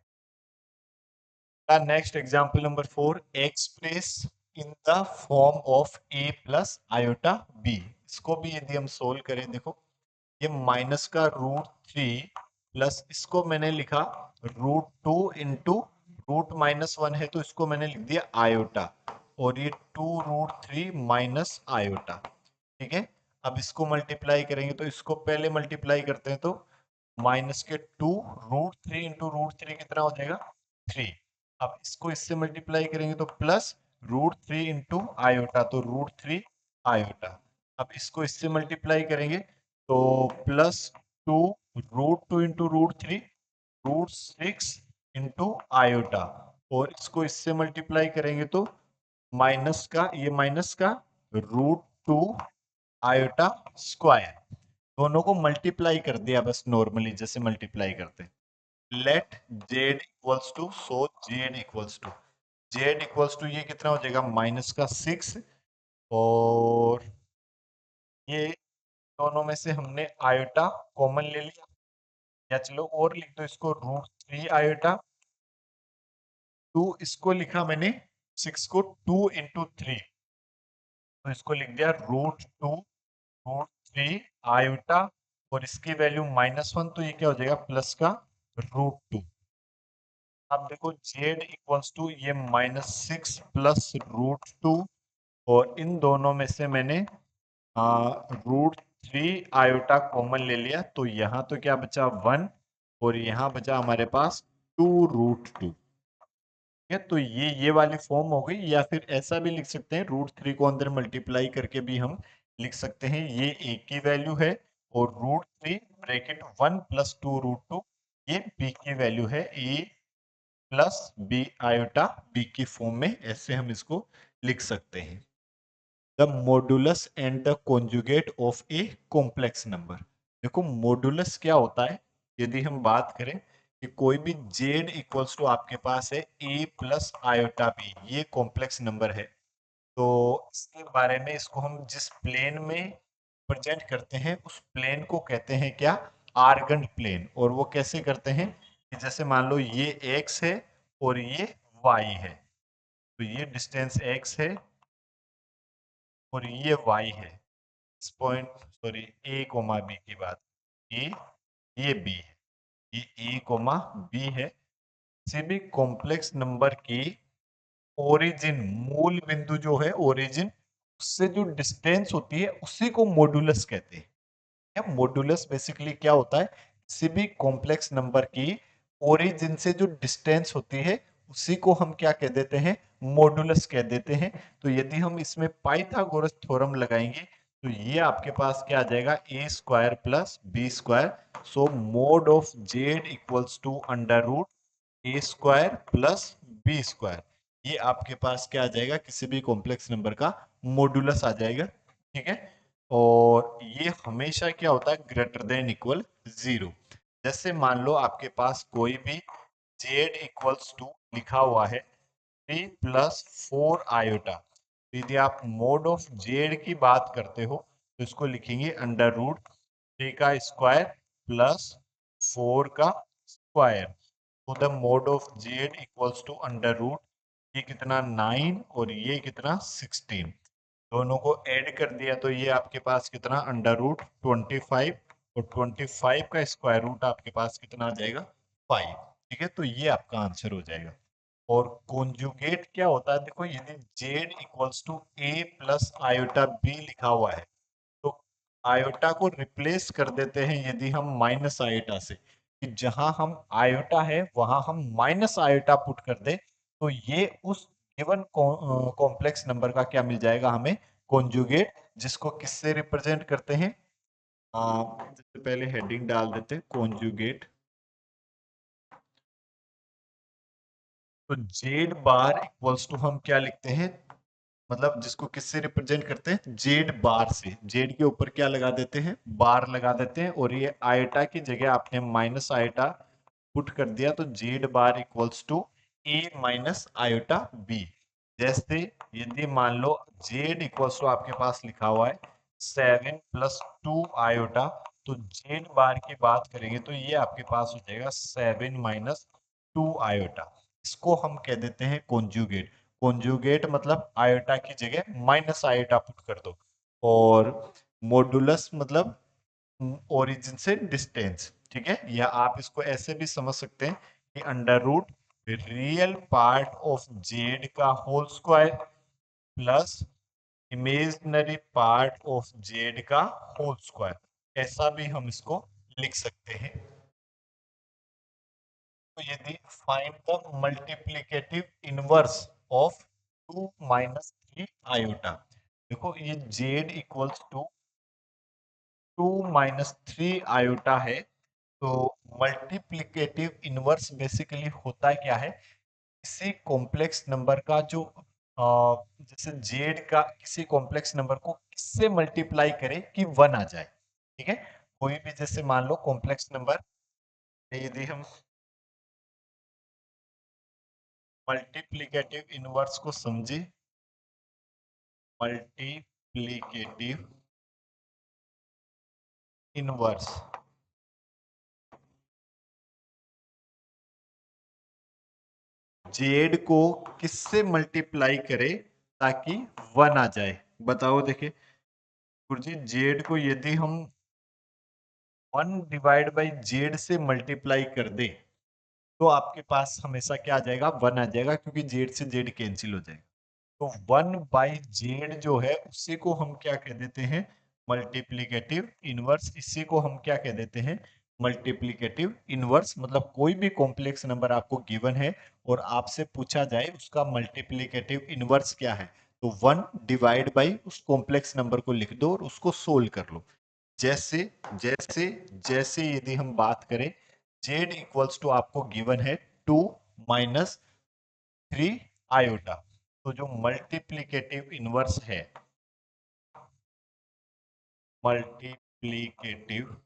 Next example number 4, express in the form of a plus iota b. इसको भी यदि हम सोल्व करें, देखो ये माइनस का √3 प्लस इसको मैंने लिखा √2 इंटू √-1 है तो इसको मैंने लिख दिया आयोटा, और ये 2√3 माइनस आयोटा। ठीक है, अब इसको मल्टीप्लाई करेंगे तो इसको पहले मल्टीप्लाई करते हैं तो माइनस के 2 √3 इंटू √3 कितना हो जाएगा 3। अब इसको इससे मल्टीप्लाई करेंगे तो प्लस √3 इंटू आयोटा, तो √3 आयोटा। अब इसको इससे मल्टीप्लाई करेंगे तो प्लस 2 √2 इंटू √3 √6 इंटू आयोटा, और इसको इससे मल्टीप्लाई करेंगे तो माइनस का ये माइनस का √2 आयोटा स्क्वायर। दोनों को मल्टीप्लाई कर दिया बस नॉर्मली जैसे मल्टीप्लाई करते हैं। Let z equals to, so z equals to, z equals to ये कितना हो जाएगा माइनस का 6, और ये दोनों में से हमने आयोटा कॉमन ले लिया, या चलो और लिख दो इसको √3 आयोटा। 2 इसको लिखा मैंने 6 को 2 इंटू 3, तो इसको लिख दिया √2 √3 आयोटा, और इसकी वैल्यू -1, तो ये क्या हो जाएगा प्लस का √2। अब देखो जेड इक्वल्स टू ये -6 प्लस √2, और इन दोनों में से मैंने √3 आयोटा कॉमन ले लिया, तो यहाँ तो क्या बचा 1, और यहाँ बचा हमारे पास 2√2। है तो ये वाली फॉर्म हो गई, या फिर ऐसा भी लिख सकते हैं √3 को अंदर मल्टीप्लाई करके भी हम लिख सकते हैं, ये ए की वैल्यू है, और √3 ब्रैकेट 1 प्लस 2√2 ये बी की वैल्यू है, ए प्लस बी आयोटा बी की फॉर्म में ऐसे हम इसको लिख सकते हैं। The modulus and the conjugate of a complex number. देखो मॉडुलस क्या होता है, यदि हम बात करें कि कोई भी जेड इक्वल्स टू आपके पास है ए प्लस आयोटा बी, ये कॉम्प्लेक्स नंबर है, तो इसके बारे में इसको हम जिस प्लेन में प्रेजेंट करते हैं उस प्लेन को कहते हैं क्या, आर्गन प्लेन। और वो कैसे करते हैं कि जैसे मान लो ये एक्स है और ये वाई है, तो ये डिस्टेंस एक्स है और ये y है, इस पॉइंट सॉरी ए कोमा बी की बात, ए ये बी है, ये ए कोमा बी है। किसी भी कॉम्प्लेक्स नंबर की ओरिजिन मूल बिंदु जो है ओरिजिन, उससे जो डिस्टेंस होती है उसी को मॉडुलस कहते हैं। या मॉडुलस बेसिकली क्या होता है, किसी भी कॉम्प्लेक्स नंबर की ओरिजिन से जो डिस्टेंस होती है उसी को हम क्या कह देते हैं, मॉडुलस कह देते हैं। तो यदि हम इसमें पाइथागोरस थ्योरम लगाएंगे तो ये आपके पास क्या आ जाएगा, A square plus B square, so mod of Z equals to under root A square plus B square, ये आपके पास क्या आ जाएगा, किसी भी कॉम्प्लेक्स नंबर का मॉडुलस आ जाएगा। ठीक है, और ये हमेशा क्या होता है, ग्रेटर देन इक्वल 0। जैसे मान लो आपके पास कोई भी जेड इक्वल्स टू लिखा हुआ है 3+4 आयोटा, तो यदि आप मोड ऑफ जेड की बात करते हो तो इसको लिखेंगे अंडर रूट 3 का स्क्वायर प्लस 4 का स्क्वायर, तो the mode of Z equals to under root, ये कितना 9 और ये कितना 16, दोनों को ऐड कर दिया तो ये आपके पास कितना अंडर रूट 25, और 25 का स्क्वायर रूट आपके पास कितना आ जाएगा 5। ठीक है, तो ये आपका आंसर हो जाएगा। और कॉन्जुगेट क्या होता है, देखो यदि z equals to a plus iota b लिखा हुआ है तो आयोटा को रिप्लेस कर देते हैं यदि हम माइनस आयोटा से, कि जहां हम आयोटा है वहां हम माइनस आयोटा पुट कर दे, तो ये उस गिवन कॉम्प्लेक्स नंबर का क्या मिल जाएगा हमें, कॉन्जुगेट, जिसको किससे रिप्रेजेंट करते हैं, सबसे पहले हेडिंग डाल देते हैं कॉन्जुगेट, तो जेड बार इक्वल्स टू हम क्या लिखते हैं, मतलब जिसको किससे रिप्रेजेंट करते हैं, जेड बार से, जेड के ऊपर क्या लगा देते हैं, बार लगा देते हैं, और ये आयटा की जगह आपने माइनस आयटा पुट कर दिया, तो z bar equals to a minus iota b. जैसे यदि मान लो जेड इक्वल्स टू आपके पास लिखा हुआ है 7+2 आयोटा, तो जेड बार की बात करेंगे तो ये आपके पास हो जाएगा 7-2 आयोटा, इसको हम कह देते हैं कॉन्जुगेट। कॉन्जुगेट मतलब आयोटा की जगह माइनस आयोटा पुट कर दो, और मॉडुलस मतलब ओरिजिन से डिस्टेंस, ठीक है, या आप इसको ऐसे भी समझ सकते हैं कि under root real part of Z का whole square plus imaginary part of Z का होल स्क्वायर, ऐसा भी हम इसको लिख सकते हैं। तो यदि find the multiplicative inverse of 2 minus 3 iota, देखो ये Z equals to 2 minus 3 iota है। तो मल्टीप्लिकेटिव इनवर्स बेसिकली होता क्या है, किसी कॉम्प्लेक्स नंबर का जो जैसे जेड का किसी कॉम्प्लेक्स नंबर को किससे मल्टीप्लाई करे कि 1 आ जाए। ठीक है, कोई भी जैसे मान लो कॉम्प्लेक्स नंबर, यदि हम मल्टीप्लिकेटिव इनवर्स को समझे, मल्टीप्लिकेटिव इनवर्स जेड को किससे मल्टीप्लाई करे ताकि 1 आ जाए। बताओ देखिए गुरुजी, जेड को यदि हम 1 डिवाइड बाई जेड से मल्टीप्लाई कर दे तो आपके पास हमेशा क्या आ जाएगा, 1 आ जाएगा, क्योंकि जेड से जेड कैंसिल हो जाएगा। तो 1 बाई जेड जो है उसी को हम क्या कह देते हैं, मल्टीप्लिकेटिव इनवर्स। इसी को हम क्या कह देते हैं, मल्टीप्लिकेटिव इनवर्स। मतलब कोई भी कॉम्प्लेक्स नंबर आपको गिवन है और आपसे पूछा जाए उसका मल्टीप्लिकेटिव इनवर्स क्या है, तो 1 डिवाइड बाई उस कॉम्प्लेक्स नंबर को लिख दो और उसको सोल्व कर लो। जैसे जैसे जैसे यदि हम बात करें, z इक्वल्स टू आपको गिवन है 2 माइनस 3 आयोटा, तो जो मल्टीप्लिकेटिव इनवर्स है, मल्टीप्लिकेटिव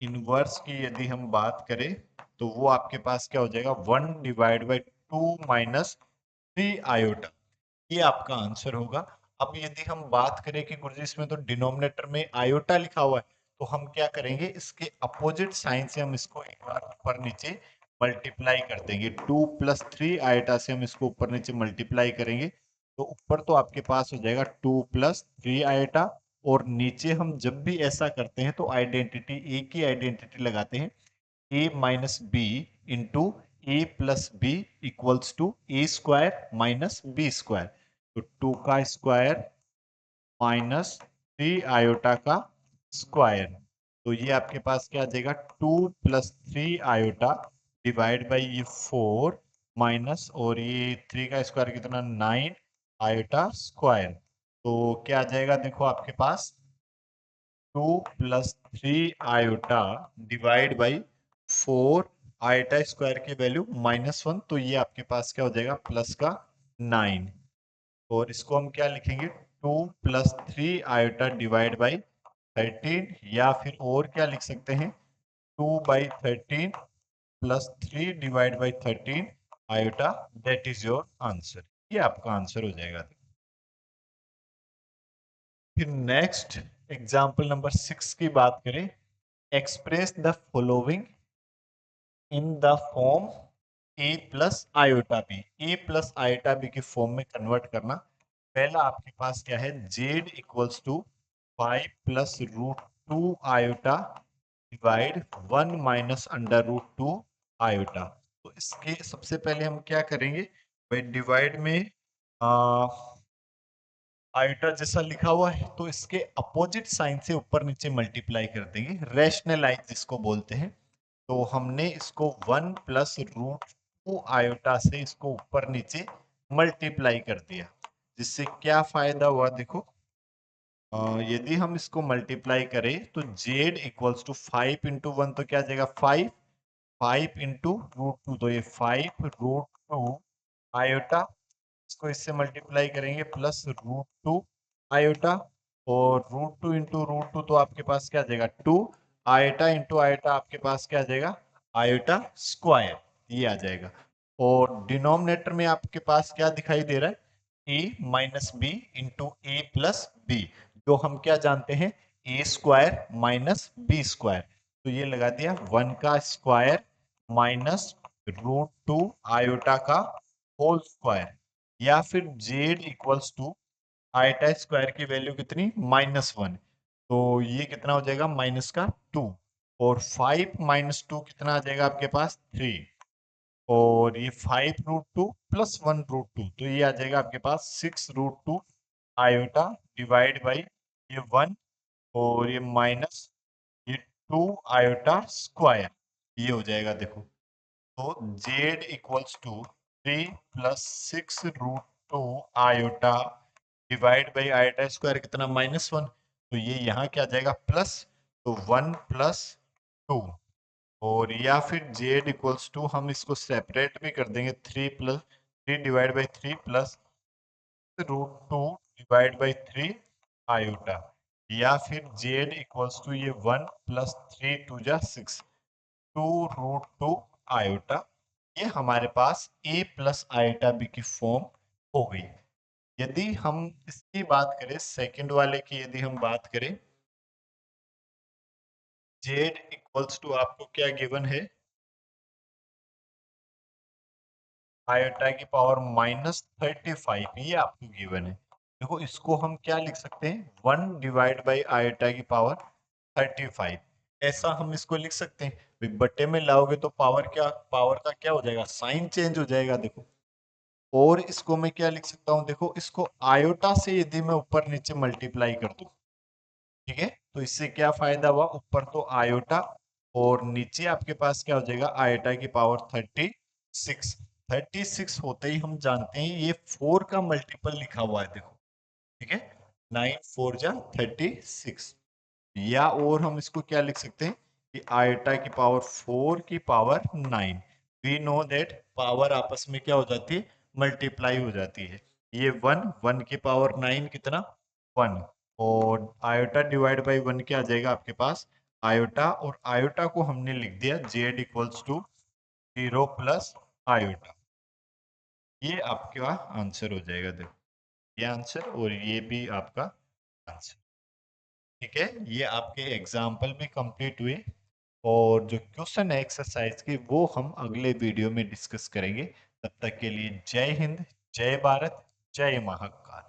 इनवर्स की यदि हम बात करें तो वो आपके पास क्या हो जाएगा, 1 डिवाइड बाई 2 माइनस 3 आयोटा, ये आपका आंसर होगा। अब यदि हम बात करें कि गुरुजी इसमें तो डिनोमिनेटर में आयोटा लिखा हुआ है, तो हम क्या करेंगे, इसके अपोजिट साइन से हम इसको एक बार ऊपर नीचे मल्टीप्लाई कर देंगे। 2 प्लस 3 आयोटा से हम इसको ऊपर नीचे मल्टीप्लाई करेंगे, तो ऊपर तो आपके पास हो जाएगा 2 प्लस 3 आयोटा, और नीचे हम जब भी ऐसा करते हैं तो आइडेंटिटी, एक ही आइडेंटिटी लगाते हैं, A minus B into A plus B equals to A square minus B square. तो 2 का स्क्वायर माइनस 3 आयोटा का स्क्वायर, तो ये आपके पास क्या आ जाएगा, 2 प्लस 3 आयोटा डिवाइड बाई ये 4 माइनस, और ये 3 का स्क्वायर कितना, 9 आयोटा स्क्वायर। तो क्या आ जाएगा, देखो आपके पास 2 plus 3 iota divide by 4 iota square की वैल्यू -1, तो ये आपके पास क्या हो जाएगा, प्लस का 9। और इसको हम क्या लिखेंगे, 2 प्लस 3 आयोटा डिवाइड बाई 13, या फिर और क्या लिख सकते हैं, 2 by 13 plus 3 divide by 13 iota, that is your answer. ये आपका आंसर हो जाएगा। फिर नेक्स्ट एग्जाम्पल नंबर 6 की बात करें, express the following in the form a plus iota b. A plus iota b की फॉर्म में कन्वर्ट करना। पहला आपके पास क्या है, z equals to 5 plus root 2 iota divide 1 minus under root 2 iota. तो इसके सबसे पहले हम क्या करेंगे भाई, डिवाइड में आयोटा जैसा लिखा हुआ है तो इसके अपोजिट साइन से ऊपर नीचे मल्टीप्लाई कर देंगे, रैशनलाइज जिसको बोलते हैं। तो हमने इसको 1 प्लस रूट 2 आयोटा से इसको ऊपर नीचे मल्टीप्लाई कर दिया, जिससे क्या फायदा हुआ, देखो यदि हम इसको मल्टीप्लाई करें तो z इक्वल्स टू 5 इंटू 1, तो क्या आ जाएगा 5, 5 इंटू रूट 2, तो ये 5 रूट 2 आयोटा, इसको इससे मल्टीप्लाई करेंगे प्लस रूट 2 आयोटा, और रूट 2 इंटू रूट 2 तो आपके पास क्या आ जाएगा 2 आयोटा, इंटू आयोटा आपके पास क्या आ जाएगा, आयोटा स्क्वायर, ये आ जाएगा। और डिनोमिनेटर में आपके पास क्या दिखाई दे रहा है, a minus B into A plus b, जो हम क्या जानते हैं, ए स्क्वायर माइनस बी स्क्वायर। तो ये लगा दिया 1 का स्क्वायर माइनस रूट 2 आयोटा का होल स्क्वायर, या फिर z equals to iota square की वैल्यू कितनी, -1। तो ये कितना हो जाएगा माइनस का 2, और 5 माइनस 2 कितना आ जाएगा आपके पास 3, और ये 5√2 प्लस 1√2, तो ये आ जाएगा आपके पास 6√2 आयोटा डिवाइड बाई ये 1, और ये माइनस ये 2 आयोटा स्क्वायर, ये हो जाएगा देखो। तो z equals to 3 plus 6√2 iota divide by iota square कितना -1, तो ये यहाँ क्या आ जाएगा प्लस, तो 1 प्लस 2, और या फिर z इक्वल्स टू हम इसको सेपरेट भी कर देंगे, 3 divide by 3 plus √2 divide by 3 iota, या फिर z इक्वल्स टू ये 1 प्लस 3 2 जा 6, 2√2 आयोटा, ये हमारे पास a प्लस आयोटा b की फॉर्म हो गई। यदि हम इसकी बात करें, सेकंड वाले की यदि हम बात करें, z इक्वल्स टू आपको क्या गिवन है, आयोटा की पावर -35, ये आपको गिवन है। देखो इसको हम क्या लिख सकते हैं, 1 डिवाइड बाई आयोटा की पावर 35, ऐसा हम इसको लिख सकते हैं। भाई बट्टे में लाओगे तो पावर क्या, पावर का क्या हो जाएगा, साइन चेंज हो जाएगा देखो। और इसको मैं क्या लिख सकता हूँ, देखो इसको आयोटा से यदि मैं ऊपर नीचे मल्टीप्लाई कर दूं, ठीक है, तो इससे क्या फायदा हुआ, ऊपर तो आयोटा और नीचे आपके पास क्या हो जाएगा आयोटा की पावर 36। 36 होते ही हम जानते हैं ये 4 का मल्टीपल लिखा हुआ है देखो, ठीक है, 9 4 जा 36, या और हम इसको क्या लिख सकते हैं कि आयोटा की पावर 4 की power 9, we know that power आपस में क्या हो जाती है, मल्टीप्लाई हो जाती है। ये 1 1 की पावर 9 कितना 1, और आयोटा डिवाइड बाई 1 क्या आ जाएगा आपके पास आयोटा, और आयोटा को हमने लिख दिया z equals to 0 plus iota, ये आपका आंसर हो जाएगा देखो, ये आंसर और ये भी आपका आंसर। ठीक है, ये आपके एग्जाम्पल भी कंप्लीट हुए, और जो क्वेश्चन है एक्सरसाइज की वो हम अगले वीडियो में डिस्कस करेंगे। तब तक के लिए जय हिंद, जय भारत, जय महाकाल।